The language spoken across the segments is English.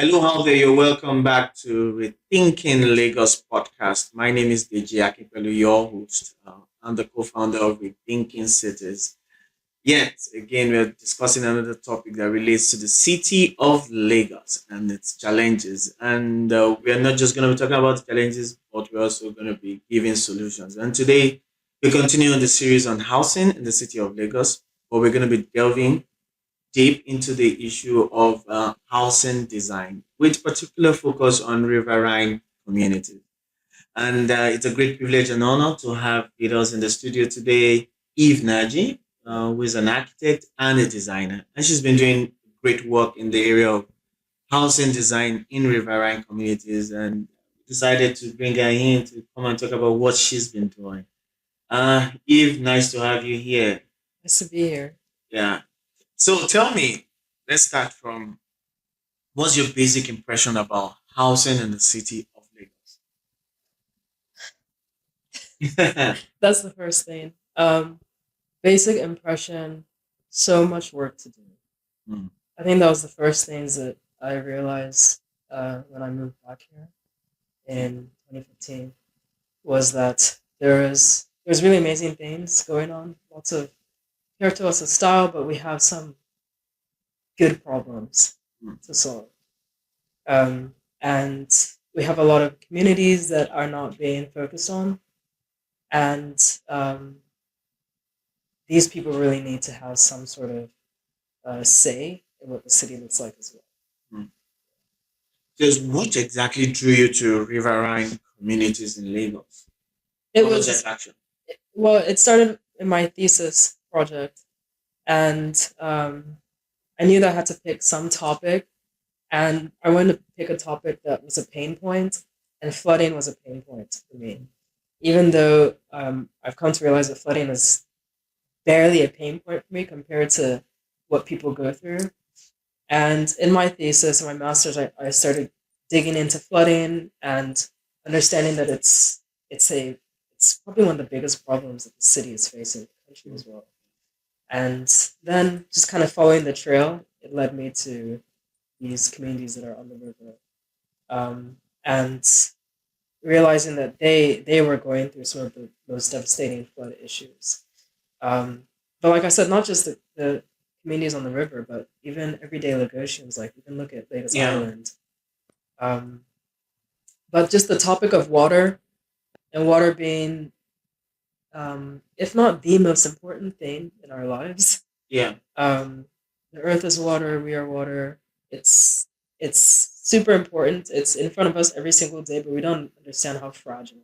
Hello, how there? You're welcome back to Rethinking Lagos podcast. My name is Deji Akinpelu, your host. I'm the co-founder of Rethinking Cities. Yet again, we're discussing another topic that relates to the city of Lagos and its challenges. And we are not just going to be talking about challenges, but we're also going to be giving solutions. And today, we continue on the series on housing in the city of Lagos, but we're going to be delving deep into the issue of housing design, with particular focus on riverine communities. And it's a great privilege and honor to have with us in the studio today Eve Nnaji, who is an architect and a designer. And she's been doing great work in the area of housing design in riverine communities and decided to bring her in to come and talk about what she's been doing. Eve, nice to have you here. Nice to be here. Yeah. So tell me, let's start from what's your basic impression about housing in the city of Lagos? That's the first thing. Basic impression, so much work to do. Hmm. I think that was the first things that I realized when I moved back here in 2015 was that there's really amazing things going on. Lots of character, lots of style, but we have some good problems Hmm. to solve. And we have a lot of communities that are not being focused on, and these people really need to have some sort of say in what the city looks like as well. Hmm. Just what exactly drew you to riverine communities in Lagos? It What was the was attraction? well, it started in my thesis project, and I knew that I had to pick some topic, and I wanted to pick a topic that was a pain point, and flooding was a pain point for me. Even though I've come to realize that flooding is barely a pain point for me compared to what people go through. And in my thesis and my master's, I started digging into flooding and understanding that it's probably one of the biggest problems that the city is facing, the country as well. And then just kind of following the trail, it led me to these communities that are on the river, and realizing that they were going through some of the most devastating flood issues. But like I said, not just the communities on the river, but even everyday Lagosians. Like you can look at Lagos Yeah. Island. Um, but just the topic of water and water being, if not the most important thing in our lives. Yeah. Um, the earth is water. We are water. It's super important. It's in front of us every single day, but we don't understand how fragile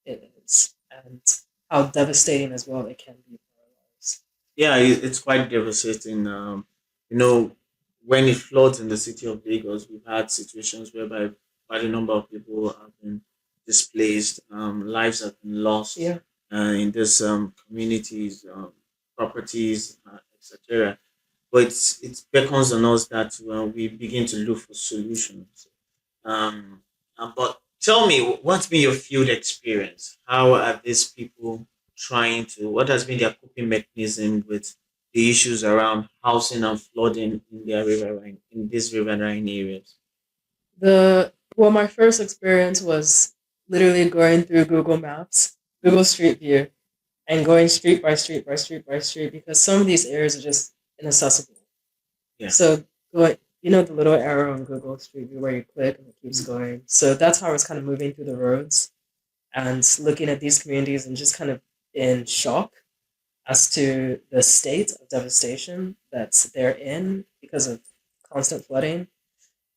it is and how devastating as well it can be for our lives. Yeah, it's quite devastating. You know, when it floods in the city of Lagos, we've had situations whereby quite a number of people have been displaced, lives have been lost Yeah. in these communities, properties, etc. But it beckons on us that we begin to look for solutions. But tell me, what's been your field experience? How are these people trying to? What has been their coping mechanism with the issues around housing and flooding in their riverine in these riverine areas? My first experience was literally going through Google Maps, Google Street View, and going street by street by street by street because some of these areas are just inaccessible. Yeah. So going, the little arrow on Google Street View where you click and it keeps going. So that's how I was kind of moving through the roads and looking at these communities and just kind of in shock as to the state of devastation that they're in because of constant flooding.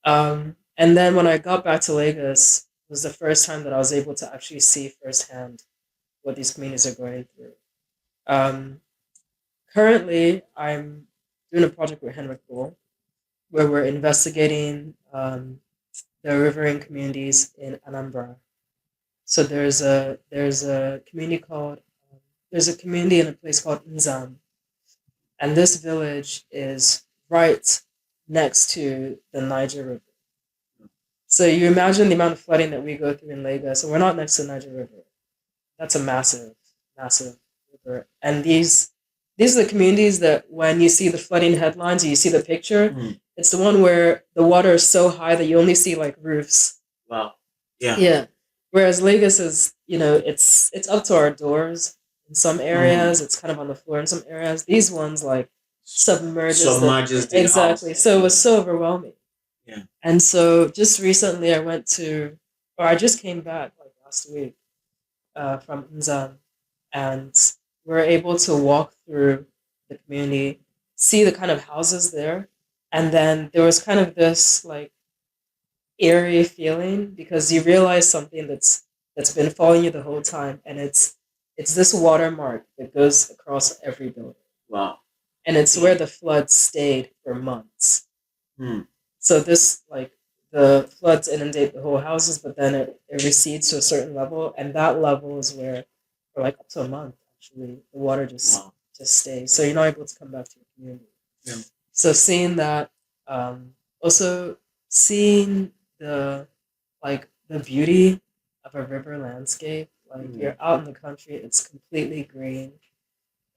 And then when I got back to Lagos, it was the first time that I was able to actually see firsthand what these communities are going through. Um, Currently, I'm doing a project with Henrik Bull where we're investigating the riverine communities in Anambra. So there's a community called there's a community in a place called Nzam, and this village is right next to the Niger River. So you imagine the amount of flooding that we go through in Lagos, and we're not next to the Niger River. That's a massive, massive river. And these are the communities that when you see the flooding headlines, you see the picture, Mm. It's the one where the water is so high that you only see like roofs. Wow. Yeah. Yeah. Whereas Lagos is, it's up to our doors in some Mm. areas. It's kind of on the floor in some areas. These ones like submerges the Submerges the exactly. house. So it was so overwhelming. Yeah. And so just recently I just came back like last week from Nzan, and we're able to walk through the community, see the kind of houses there, and then there was kind of this like eerie feeling because you realize something that's been following you the whole time, and it's this watermark that goes across every building, Wow. and it's where the flood stayed for months. Hmm. So this like the floods inundate the whole houses, but then it recedes to a certain level, and that level is where for like up to a month actually the water Wow. just stays. So you're not able to come back to your community. Yeah. So seeing that, also seeing the the beauty of a river landscape. Like Hmm. you're out in the country, it's completely green.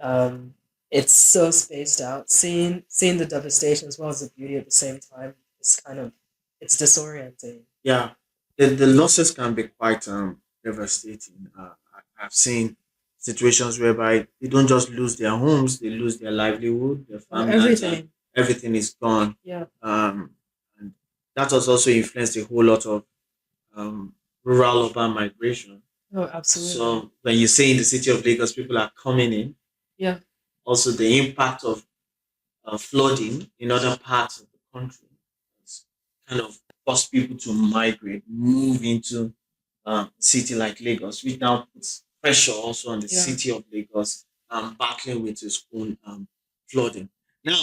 Um, it's so spaced out. Seeing the devastation as well as the beauty at the same time is kind of it's disorienting. Yeah. The losses can be quite devastating. I've seen situations whereby they don't just lose their homes, they lose their livelihood, their farmlands, and Everything. everything is gone. Yeah. And that has also influenced a whole lot of um, rural urban migration. Oh, absolutely. So when you say in the city of Lagos, people are coming in. Yeah. Also, the impact of flooding in other parts of the country has kind of forced people to migrate, move into a city like Lagos, which now puts pressure also on the Yeah. city of Lagos battling with its own flooding. Now,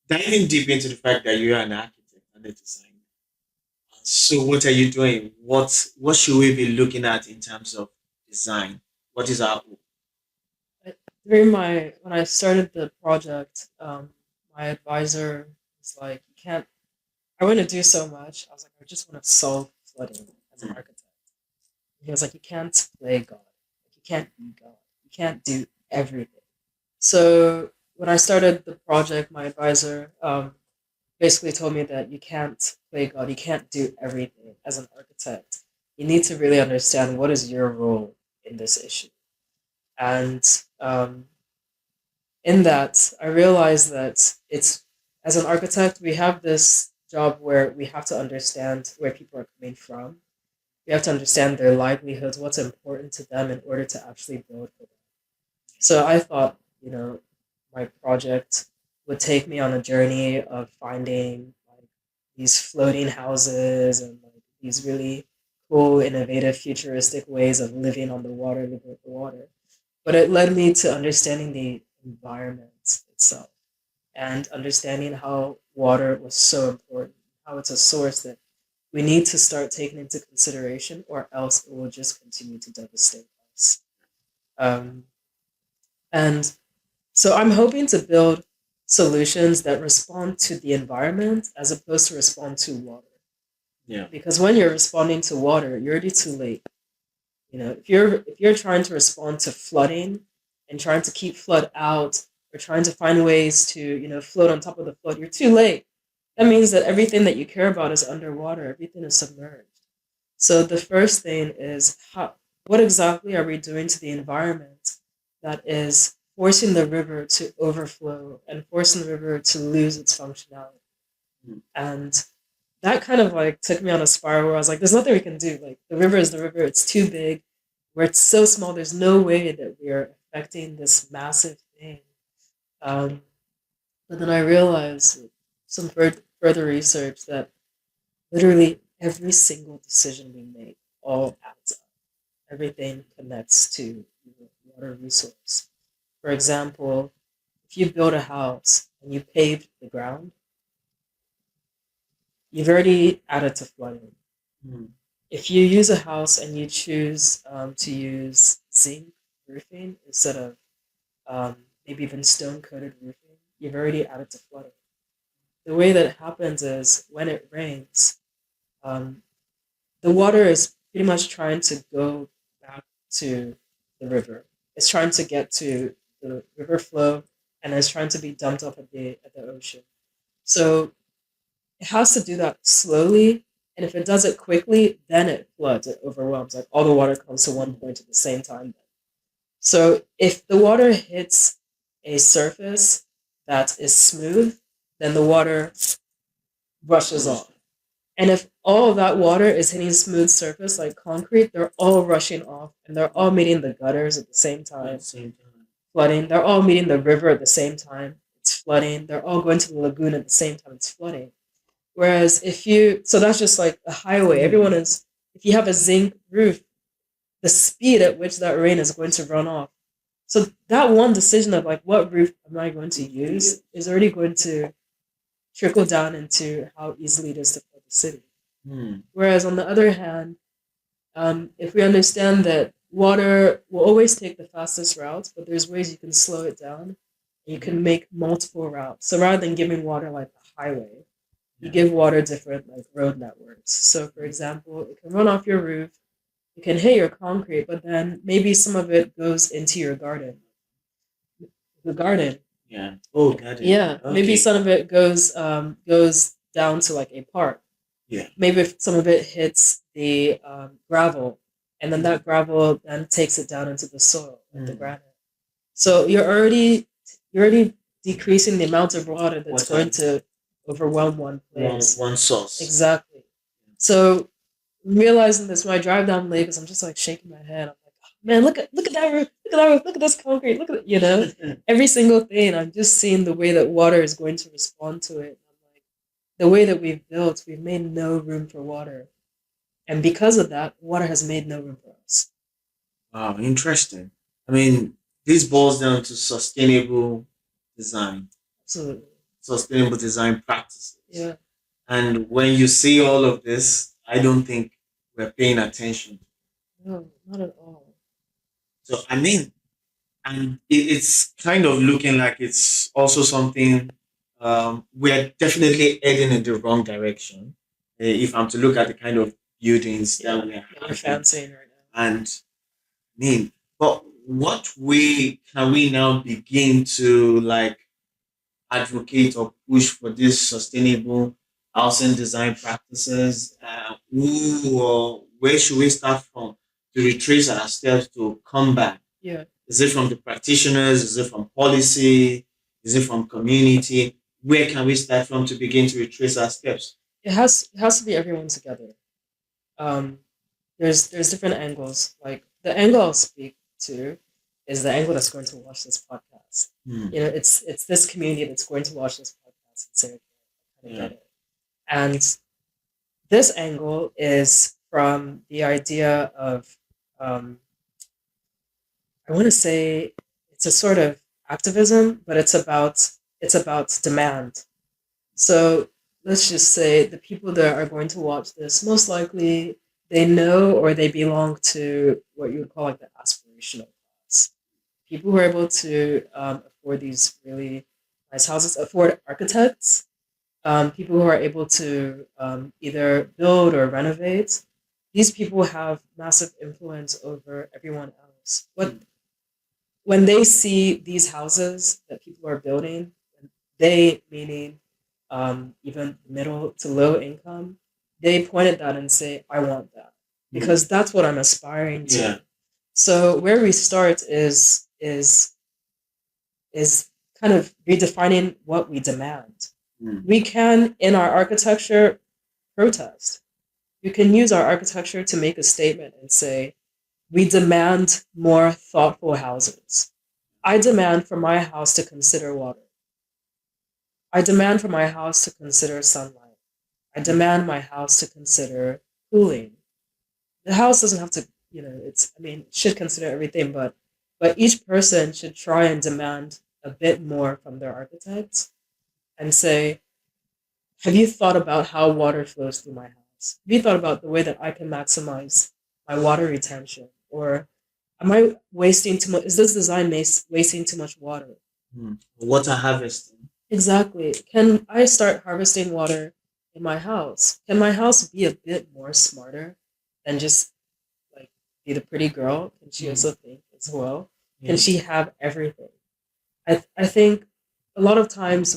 diving deep into the fact that you're an architect and a designer. So what are you doing? What should we be looking at in terms of design? What is our During my when I started the project, my advisor was like, "You can't. I want to do so much." I was like, "I just want to solve flooding as an mm, architect." He was like, "You can't play God. Like, you can't be God. You can't do everything." So when I started the project, my advisor basically told me that you can't play God. You can't do everything as an architect. You need to really understand what is your role in this issue. And in that, I realized that it's as an architect, we have this job where we have to understand where people are coming from. We have to understand their livelihoods, what's important to them in order to actually build for them. So I thought, my project would take me on a journey of finding like these floating houses and like these really cool, innovative, futuristic ways of living on the water, living with the water. But it led me to understanding the environment itself and understanding how water was so important, how it's a source that we need to start taking into consideration, or else it will just continue to devastate us. Um, and so I'm hoping to build solutions that respond to the environment as opposed to respond to water. yeah. Because when you're responding to water, you're already too late. If you're trying to respond to flooding and trying to keep flood out or trying to find ways to float on top of the flood, you're too late. That means that everything that you care about is underwater. Everything is submerged. So the first thing is what exactly are we doing to the environment that is forcing the river to overflow and forcing the river to lose its functionality? Mm. And that kind of like took me on a spiral where I was like, there's nothing we can do. Like the river is the river, it's too big. Where it's so small, there's no way that we are affecting this massive thing. Um, but then I realized some further research that literally every single decision we make all adds up. Everything connects to the water resource. For example, if you build a house and you pave the ground, you've already added to flooding. Mm. If you use a house and you choose to use zinc roofing instead of maybe even stone coated roofing, you've already added to flooding. The way that it happens is when it rains, um, the water is pretty much trying to go back to the river. It's trying to get to the river flow and it's trying to be dumped off at the ocean. So it has to do that slowly. And if it does it quickly, then it floods, it overwhelms. Like all the water comes to one point at the same time. So if the water hits a surface that is smooth, then the water rushes off. And if all of that water is hitting smooth surface like concrete, they're all rushing off and they're all meeting the gutters at the same time, flooding. They're all meeting the river at the same time, it's flooding. They're all going to the lagoon at the same time, it's flooding. Whereas so that's just like a highway. If you have a zinc roof, the speed at which that rain is going to run off. So that one decision of like what roof am I going to use is already going to trickle down into how easily it is to flood the city. Whereas on the other hand, if we understand that water will always take the fastest routes, but there's ways you can slow it down. You can make multiple routes. So rather than giving water like a highway, you give water different like road networks. So for example, it can run off your roof, it can hit your concrete, but then maybe some of it goes into your garden. The garden. Yeah. Oh, got it. Yeah. Maybe some of it goes down to like a park. Yeah. Maybe if some of it hits the gravel, and then that gravel then takes it down into the soil, like the granite. So you're already decreasing the amount of water that's going to overwhelm one place. One source. Exactly. So realizing this when I drive down Lagos, I'm just like shaking my head. I'm like, oh, man, look at that roof, look at that roof, look at this concrete, look at every single thing. I'm just seeing the way that water is going to respond to it. I'm like, the way that we've made no room for water. And because of that, water has made no room for us. Wow, interesting. I mean, this boils down to sustainable design, Absolutely. sustainable design practices. Yeah. And when you see all of this, I don't think we're paying attention. No, not at all. So, I mean, and it's kind of looking like it's also something we're definitely heading in the wrong direction. If I'm to look at the kind of buildings that we're We're having, fancying right now. and mean, but what way can we now begin to like advocate or push for this sustainable housing design practices? Who or where should we start from to retrace our steps to come back? Yeah. Is it from the practitioners? Is it from policy? Is it from community? Where can we start from to begin to retrace our steps? It has to be everyone together. Um, there's different angles. Like the angle I'll speak to is the angle that's going to watch this podcast. It's this community that's going to watch this podcast and say, okay, I kind of get it. And this angle is from the idea of um, I want to say it's a sort of activism, but it's about demand. So let's just say the people that are going to watch this, most likely they know or they belong to what you would call like the aspirational class. People who are able to afford these really nice houses, afford architects, people who are able to either build or renovate. These people have massive influence over everyone else. When they see these houses that people are building, they meaning even middle to low income, they point at that and say, "I want that," because that's what I'm aspiring to. Yeah. So where we start is kind of redefining what we demand. We can, in our architecture, protest. You can use our architecture to make a statement and say, we demand more thoughtful houses. I demand for my house to consider water. I demand for my house to consider sunlight. I demand my house to consider cooling. The house doesn't have to, it should consider everything, but each person should try and demand a bit more from their architects and say, have you thought about how water flows through my house? Have you thought about the way that I can maximize my water retention? Or am I wasting too much? Is this design wasting too much water? Water harvesting. Exactly. Can I start harvesting water in my house? Can my house be a bit more smarter than just like be the pretty girl? Can she also think as well? Can she have everything? I think a lot of times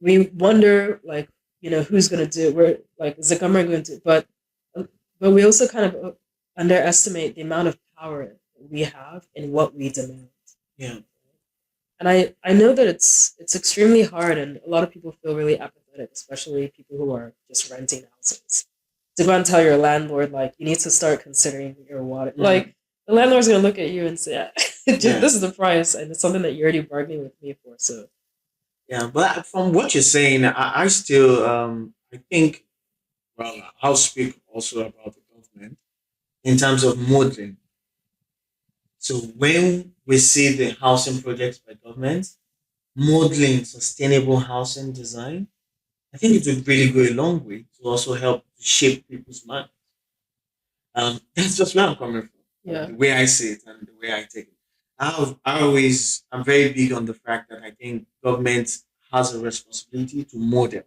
we wonder like who's going to do it. We're like, is the government going to? But we also kind of underestimate the amount of power we have in what we demand. Yeah. And I know that it's extremely hard, and a lot of people feel really apathetic, especially people who are just renting houses. To go and tell your landlord like you need to start considering your water. Mm. Like the landlord's gonna look at you and say, Yeah. "This is the price, and it's something that you're already bargaining with me for." So Yeah. But from what you're saying, I still I think, well, I'll speak also about the government in terms of modeling. So when we see the housing projects by government modeling sustainable housing design, I think it would really go a long way to also help shape people's mind. That's just where I'm coming from, yeah, the way I see it and the way I take it. I'm very big on the fact that I think government has a responsibility to model.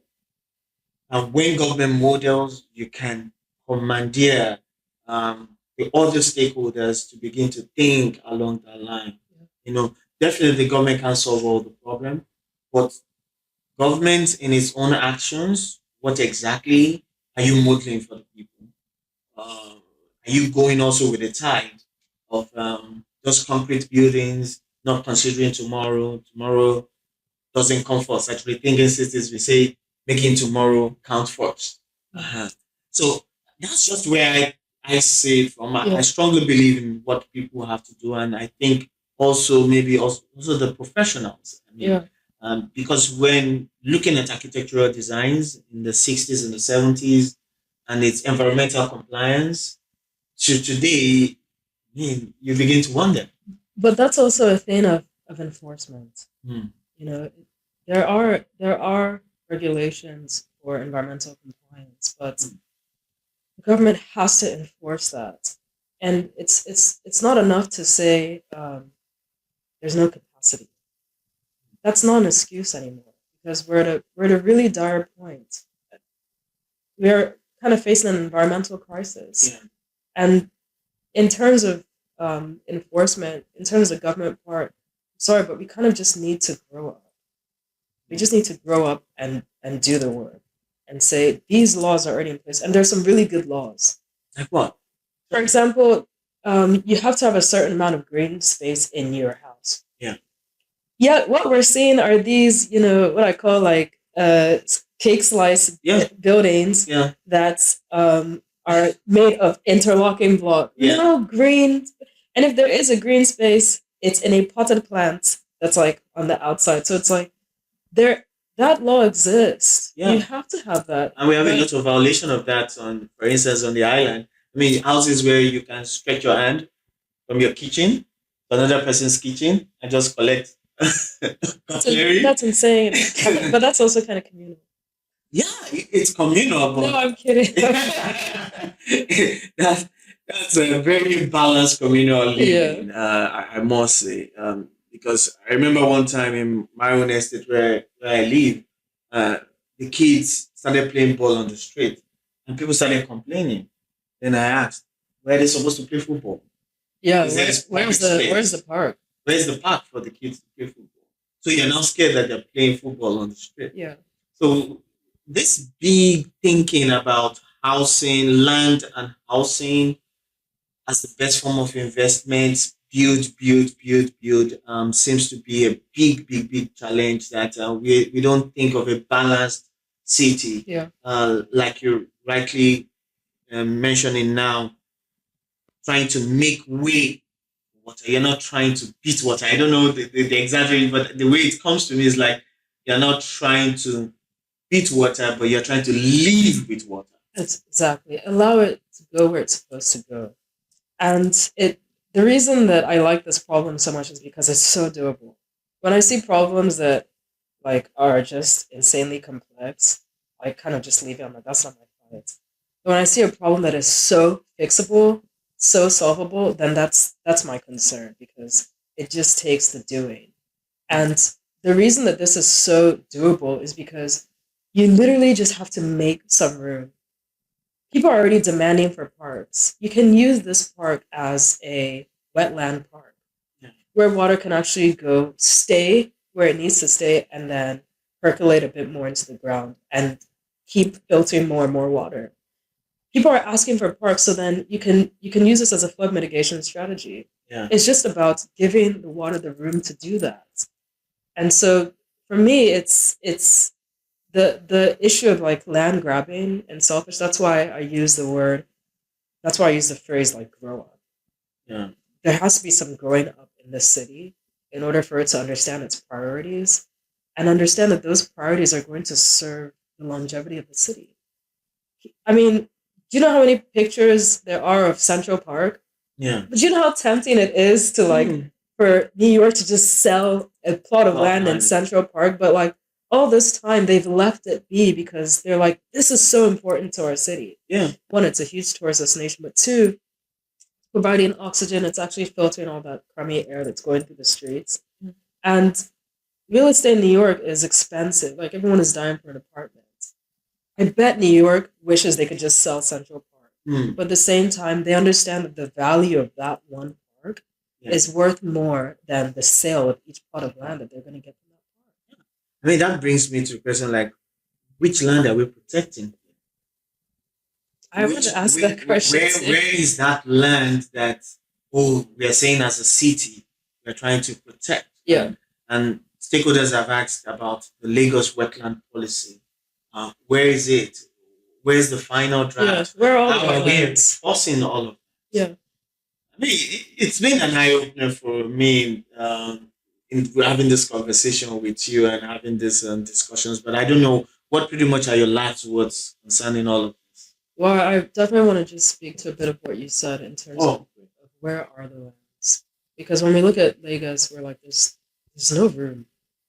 And when government models, you can commandeer the other stakeholders to begin to think along that line. You know, definitely the government can't solve all the problem, but government in its own actions, what exactly are you modeling for the people? Are you going also with the tide of just concrete buildings, not considering tomorrow? Tomorrow doesn't come first. Actually, thinking cities, we say making tomorrow count first. Uh-huh. So that's just where I say it from. I yeah, strongly believe in what people have to do, and I think also maybe also the professionals. I mean, yeah. because when looking at architectural designs in the 60s and the 70s and its environmental compliance to today, I mean, you begin to wonder. But that's also a thing of enforcement. Hmm. You know, there are regulations for environmental compliance, but the government has to enforce that. And it's not enough to say there's no capacity. That's not an excuse anymore because we're at a really dire point. We're kind of facing an environmental crisis, Yeah. and in terms of enforcement, in terms of government part, sorry, but we kind of just need to grow up. We just need to grow up and do the work and say these laws are already in place, and there's some really good laws. Like what? For example, you have to have a certain amount of green space in your house. Yeah. Yet what we're seeing are these, what I call like cake slice Yeah. buildings Yeah. that are made of interlocking block. Yeah. No green, and if there is a green space, it's in a potted plant that's like on the outside. So it's like there that law exists. Yeah. You have to have that. And we have a But lot of violation of that on, for instance, on the island. I mean, houses where you can stretch your hand from your kitchen to another person's kitchen and just collect cutlery. that's insane. But that's also kind of communal. Yeah, it's communal, No, but I'm kidding. that, that's a very balanced communal Yeah. living, I must say. Because I remember one time in my own estate where I live, uh, the kids started playing ball on the street and people started complaining. Then I asked, where are they supposed to play football? Yeah, Is there a public where's the space? park? Where's the park for the kids to play football? So you're now scared that they're playing football on the street. Yeah. So this big thinking about housing, land and housing as the best form of investment, build, seems to be a big challenge that we don't think of a balanced city, Yeah. like you're rightly mentioning now, trying to make way water. You're not trying to beat water. I don't know the exact way, but the way it comes to me is like you're not trying to beat water, but you're trying to live with water. It's exactly. Allow it to go where it's supposed to go. And the reason that I like this problem so much is because it's so doable. When I see problems that like are just insanely complex, I kind of just leave it. I'm like, that's not my fight. But when I see a problem that is so fixable, so solvable, then that's my concern because it just takes the doing. And the reason that this is so doable is because you literally just have to make some room. People are already demanding for parks. You can use this park as a wetland park Yeah. where water can actually go stay where it needs to stay and then percolate a bit more into the ground and keep filtering more and more water. People are asking for parks, so then you can use this as a flood mitigation strategy. Yeah. It's just about giving the water the room to do that. And so for me, it's the issue of like land grabbing and selfish. That's why I use the word. That's why I use the phrase like grow up. Yeah. There has to be some growing up in this city in order for it to understand its priorities and understand that those priorities are going to serve the longevity of the city. I mean, do you know how many pictures there are of Central Park? Yeah. But you know how tempting it is to like for New York to just sell a plot of Well, land in Central Park, but like all this time they've left it be because they're like, this is so important to our city. yeah. One, it's a huge tourist destination, but two, providing oxygen, it's actually filtering all that crummy air that's going through the streets. And real estate in New York is expensive. Like everyone is dying for an apartment. I bet New York wishes they could just sell Central Park. But at the same time, they understand that the value of that one park Yeah. is worth more than the sale of each plot of land that they're going to get from that park. I mean, that brings me to a question like, which land are we protecting? I want to ask that question too. Where is that land that, oh, we are saying as a city, we're trying to protect? Yeah. And stakeholders have asked about the Lagos wetland policy. Where is it? Where's the final Yeah. draft? Where are all How the are we wetlands? enforcing all of Yeah. I mean, it's been an eye opener for me in having this conversation with you and having these discussions. But I don't know what pretty much are your last words concerning all of this. Well, I definitely want to just speak to a bit of what you said in terms Oh, of where are the lands. Because when we look at Lagos, we're like, there's no room.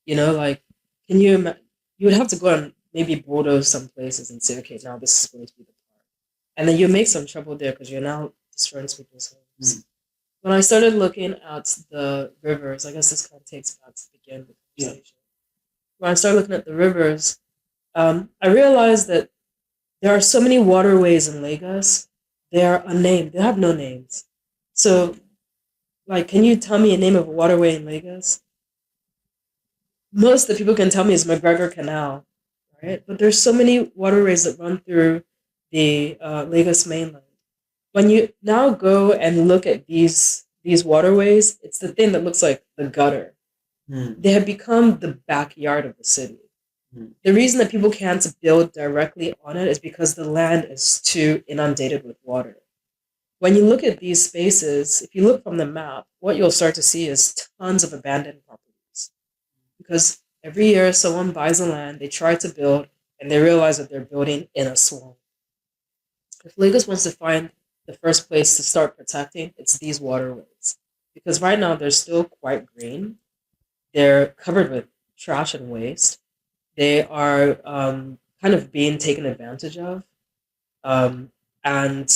You know, like, can you you would have to go and maybe bulldoze some places and say, okay, now this is going to be the park. And then you make some trouble there because you're now destroying people's homes. When I started looking at the rivers, I guess this kind of takes back to the beginning of the yeah. conversation. When I started looking at the rivers, I realized that there are so many waterways in Lagos. They are unnamed. They have no names. So, like, can you tell me a name of a waterway in Lagos? Most of the people can tell me is McGregor Canal, right? But there's so many waterways that run through the Lagos mainland. When you now go and look at these waterways, it's the thing that looks like the gutter. They have become the backyard of the city. The reason that people can't build directly on it is because the land is too inundated with water. When you look at these spaces, if you look from the map, what you'll start to see is tons of abandoned properties. Because every year someone buys a land, they try to build, and they realize that they're building in a swamp. If Lagos wants to find the first place to start protecting, it's these waterways. Because right now they're still quite green. They're covered with trash and waste. They are kind of being taken advantage of. Um, and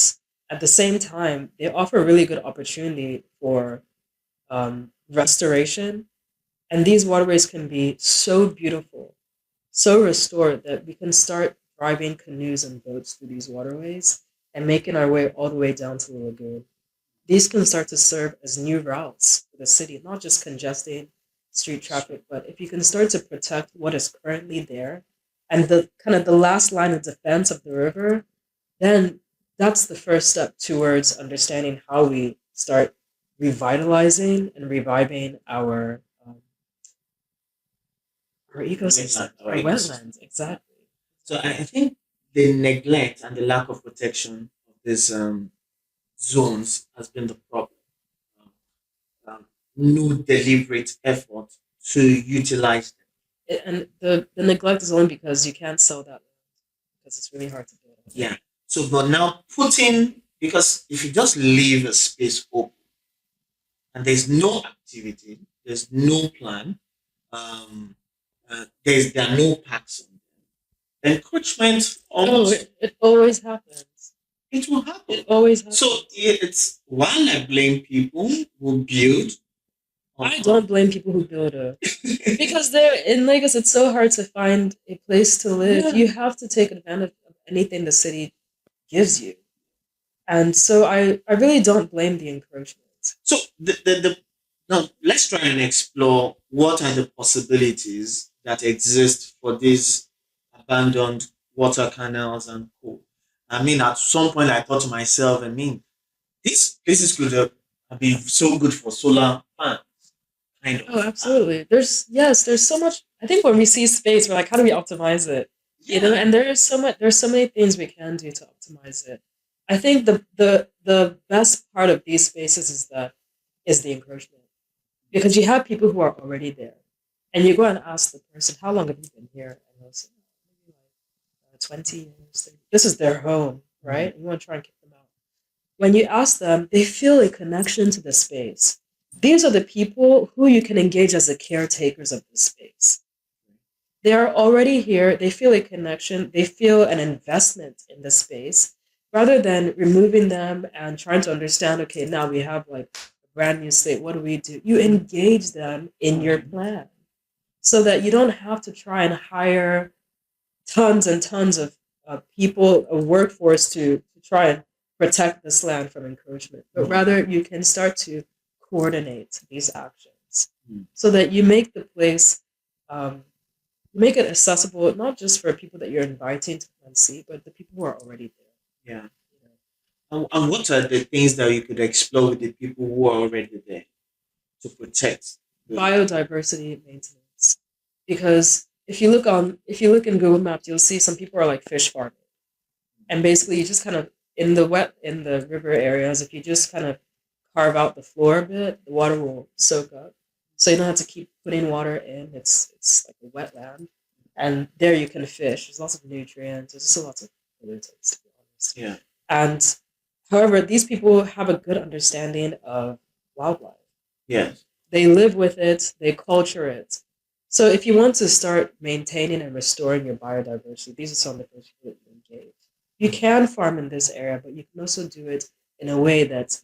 at the same time, they offer a really good opportunity for restoration. And these waterways can be so beautiful, so restored that we can start driving canoes and boats through these waterways and making our way all the way down to the lagoon. These can start to serve as new routes for the city, not just congesting street traffic, but if you can start to protect what is currently there and the kind of the last line of defense of the river, then that's the first step towards understanding how we start revitalizing and reviving our ecosystem, our wetlands, exactly. So I think the neglect and the lack of protection of these zones has been the problem. Um, no deliberate effort to utilize them. And the neglect is only because you can't sell that land because it's really hard to build on. Yeah. So, but now putting, because if you just leave a space open and there's no activity, there's no plan, um, there are no packs on them. Encroachment Oh, almost it always happens. it will happen. It always happens. So it's while I blame people who build, I don't blame people who build a because they're in Lagos. It's so hard to find a place to live. Yeah. You have to take advantage of anything the city gives you, and so I really don't blame the encroachment. So now let's try and explore what are the possibilities that exist for these abandoned water canals and co. I mean, at some point, I thought to myself, I mean, these places could have been so good for solar plants, kind Oh, of. absolutely. There's so much. I think when we see space, we're like, how do we optimize it? You know, Yeah. and there's so many things we can do to optimize it. I think the best part of these spaces is the encouragement, because you have people who are already there, and you go and ask the person, how long have you been here? And they'll say, "Oh, maybe like 20 years. This is their home, Mhm. right? You want to try and kick them out. When you ask them, they feel a connection to the space. These are the people who you can engage as the caretakers of the space. They are already here, they feel a connection, they feel an investment in the space, rather than removing them and trying to understand, okay, now we have like a brand new slate, what do we do? You engage them in your plan so that you don't have to try and hire tons and tons of people, a workforce to try and protect this land from encroachment, but rather you can start to coordinate these actions Mhm. so that you make the place, um, make it accessible not just for people that you're inviting to come and see, but the people who are already there. Yeah. You know. And what are the things that you could explore with the people who are already there to protect the. Biodiversity maintenance, because if you look in Google Maps, you'll see some people are like fish farming. And basically you just kind of in the river areas, if you just kind of carve out the floor a bit, the water will soak up, so you don't have to keep putting water in. It's like a wetland, and there you can fish. There's lots of nutrients, there's just lots of pollutants, to be honest. Yeah. And however, these people have a good understanding of wildlife. Yes. They live with it, they culture it. So if you want to start maintaining and restoring your biodiversity, these are some of the things you can engage. You can farm in this area, but you can also do it in a way that,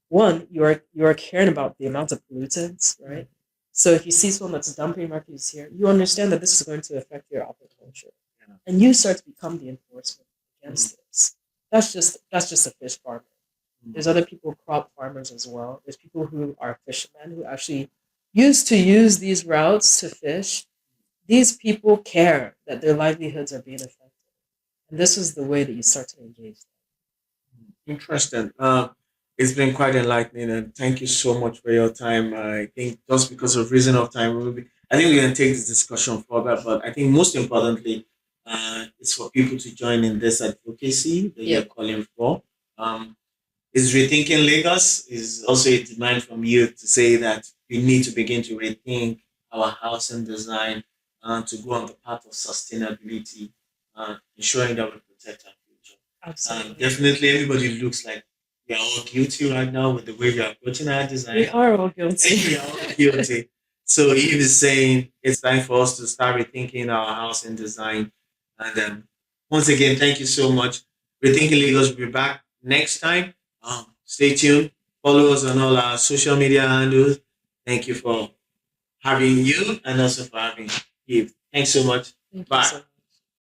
one, you are caring about the amount of pollutants, right? So if you see someone that's dumping refuse here, you understand that this is going to affect your aquaculture, Yeah. and you start to become the enforcement Mhm. against this. That's just a fish farmer. Mhm. There's other people, crop farmers as well. There's people who are fishermen who actually used to use these routes to fish. These people care that their livelihoods are being affected. And this is the way that you start to engage them. Interesting. It's been quite enlightening, and thank you so much for your time. I think just because of reason of time, I think we're going to take this discussion further. But I think most importantly, it's for people to join in this advocacy that you're Yep, calling for. Um, is rethinking Lagos is also a demand from you to say that we need to begin to rethink our housing design and to go on the path of sustainability, ensuring that we protect our future. absolutely. Definitely, everybody looks like we are all guilty right now with the way we are approaching our We design. are all guilty. We are all guilty. So Eve is saying it's time for us to start rethinking our housing design. And once again, thank you so much. Rethinking Lagos will be back next time. Stay tuned. Follow us on all our social media handles. Thank you for having you and also for having Eve. Thanks so much. Thank you Bye. so